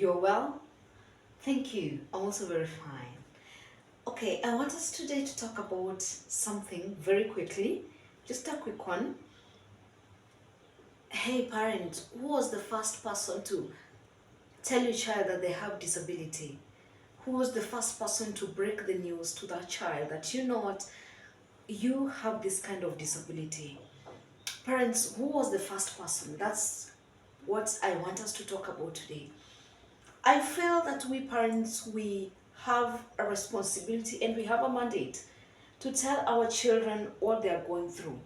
You're well? Thank you. I'm also very fine. Okay, I want us today to talk about something very quickly. Just a quick one. Hey parent, who was the first person to tell your child that they have disability? Who was the first person to break the news to that child that you know what, you have this kind of disability? Parents, who was the first person? That's what I want us to talk about today. I feel that we parents, we have a responsibility and we have a mandate to tell our children what they are going through.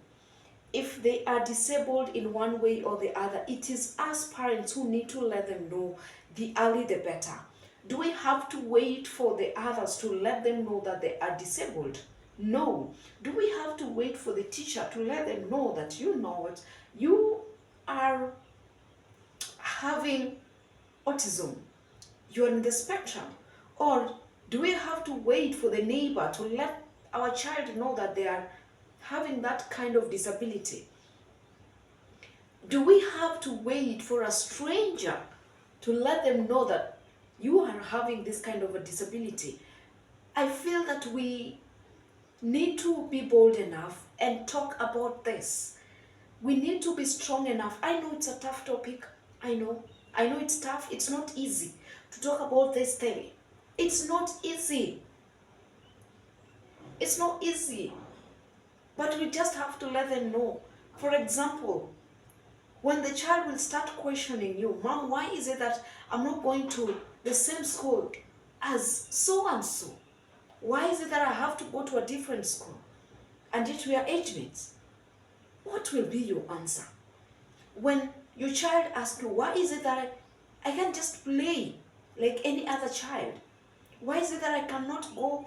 If they are disabled in one way or the other, it is us parents who need to let them know, the early the better. Do we have to wait for the others to let them know that they are disabled? No. Do we have to wait for the teacher to let them know that you know what, you are having autism, you're in the spectrum? Or do we have to wait for the neighbor to let our child know that they are having that kind of disability? Do we have to wait for a stranger to let them know that you are having this kind of a disability? I feel that we need to be bold enough and talk about this. We need to be strong enough. I know it's a tough topic. I know. I know it's tough. It's not easy to talk about this thing. It's not easy. It's not easy. But we just have to let them know. For example, when the child will start questioning you, Mom, why is it that I'm not going to the same school as so and so? Why is it that I have to go to a different school? And yet we are age mates. What will be your answer? When your child asks you, why is it that I can't just play like any other child? Why is it that I cannot go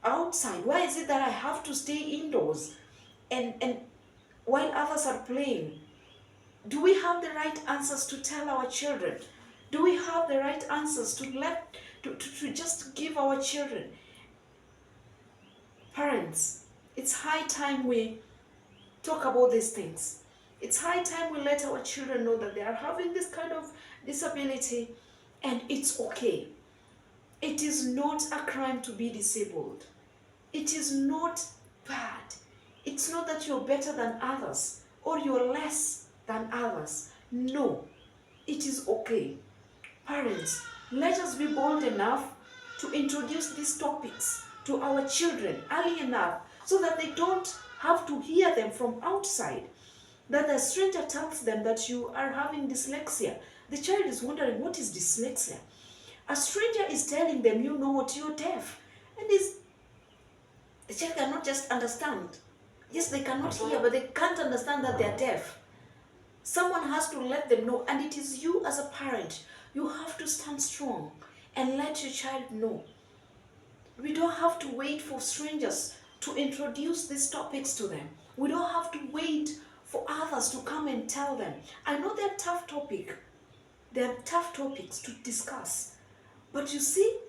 outside? Why is it that I have to stay indoors and while others are playing? Do we have the right answers to tell our children? Do we have the right answers to just give our children? Parents, it's high time we talk about these things. It's high time we let our children know that they are having this kind of disability and it's okay. It is not a crime to be disabled. It is not bad. It's not that you're better than others or you're less than others. No, it is okay. Parents, let us be bold enough to introduce these topics to our children early enough so that they don't have to hear them from outside. That the stranger tells them that you are having dyslexia. The child is wondering, what is dyslexia? A stranger is telling them, you know what, you're deaf. And the child cannot just understand. Yes, they cannot hear, but they can't understand that they're deaf. Someone has to let them know, and it is you as a parent. You have to stand strong and let your child know. We don't have to wait for strangers to introduce these topics to them. We don't have to wait for others to come and tell them. I know they're tough topic. They're tough topics to discuss. But you see,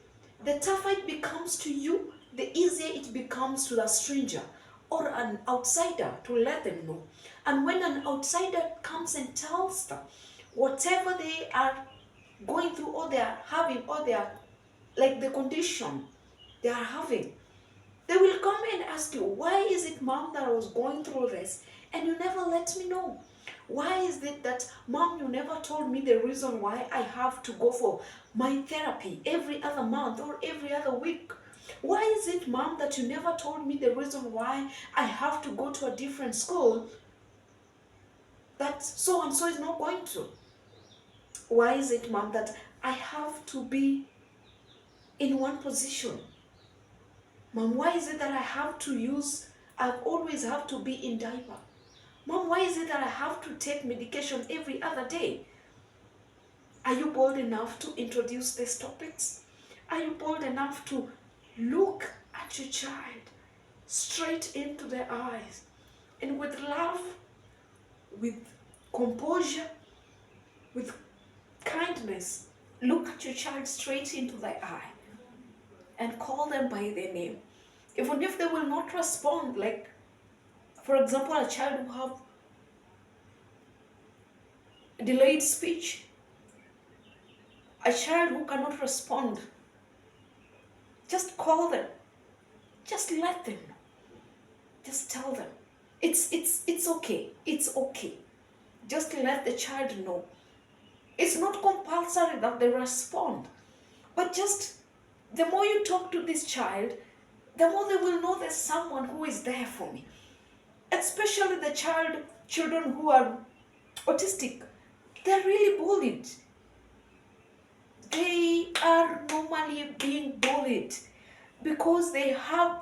the tougher it becomes to you, the easier it becomes to the stranger or an outsider to let them know. And when an outsider comes and tells them whatever they are going through or they are having or they are like the condition they are having, they will come and ask you, why is it, Mom, that I was going through this and you never let me know? Why is it that, Mom, you never told me the reason why I have to go for my therapy every other month or every other week? Why is it, Mom, that you never told me the reason why I have to go to a different school that so and so is not going to? Why is it, Mom, that I have to be in one position? Mom, why is it that I always have to be in diaper? Mom, why is it that I have to take medication every other day? Are you bold enough to introduce these topics? Are you bold enough to look at your child straight into their eyes and with love, with composure, with kindness, look at your child straight into their eye and call them by their name? Even if they will not respond, like, for example, a child who have delayed speech, A child who cannot respond, just call them. Just let them know. Just tell them. It's okay. It's okay. Just let the child know. It's not compulsory that they respond. But just the more you talk to this child, the more they will know there's someone who is there for me. Especially the children who are autistic. They're really bullied. They are normally being bullied because they have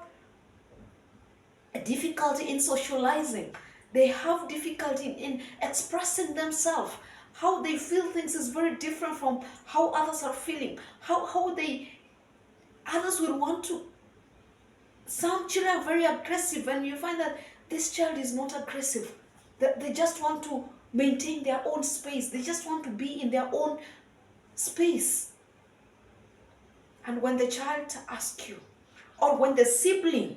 a difficulty in socializing. They have difficulty in expressing themselves. How they feel things is very different from how others are feeling. Others will want to, some children are very aggressive, and you find that this child is not aggressive. They just want to maintain their own space. They just want to be in their own space. And when the child asks you, or when the sibling,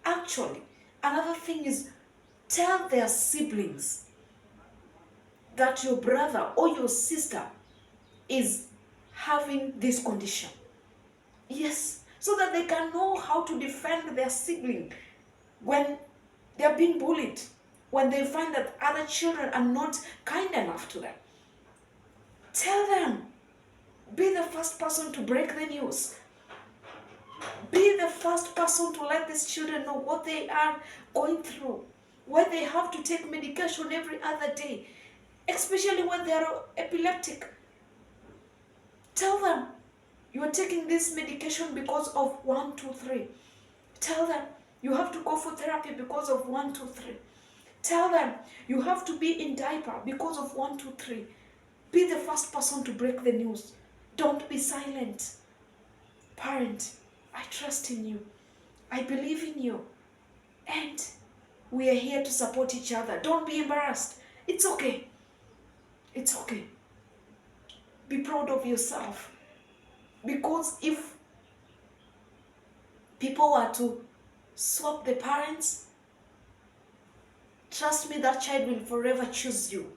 actually, another thing is, tell their siblings that your brother or your sister is having this condition. Yes, so that they can know how to defend their sibling when they're being bullied, when they find that other children are not kind enough to them. Tell them. Be the first person to break the news. Be the first person to let these children know what they are going through, why they have to take medication every other day, especially when they are epileptic. Tell them, you are taking this medication because of 1, 2, 3. Tell them, you have to go for therapy because of 1, 2, 3. Tell them, you have to be in diaper because of 1, 2, 3. Be the first person to break the news. Don't be silent. Parent, I trust in you. I believe in you. And we are here to support each other. Don't be embarrassed. It's okay. It's okay. Be proud of yourself. Because if people were to swap the parents, trust me, that child will forever choose you.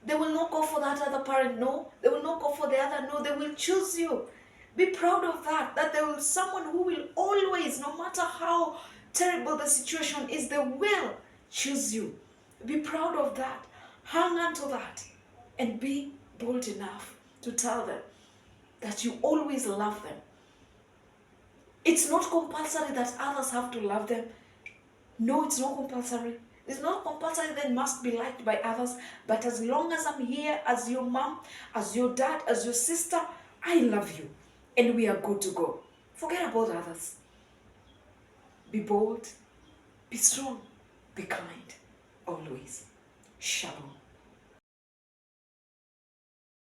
They will not go for that other parent, no. They will not go for the other, no. They will choose you. Be proud of that there will be someone who will always, no matter how terrible the situation is, they will choose you. Be proud of that. Hang on to that. And be bold enough to tell them that you always love them. It's not compulsory that others have to love them. No, it's not compulsory. It's not compulsory they must be liked by others. But as long as I'm here as your mom, as your dad, as your sister, I love you. And we are good to go. Forget about others. Be bold, be strong, be kind, always. Shalom.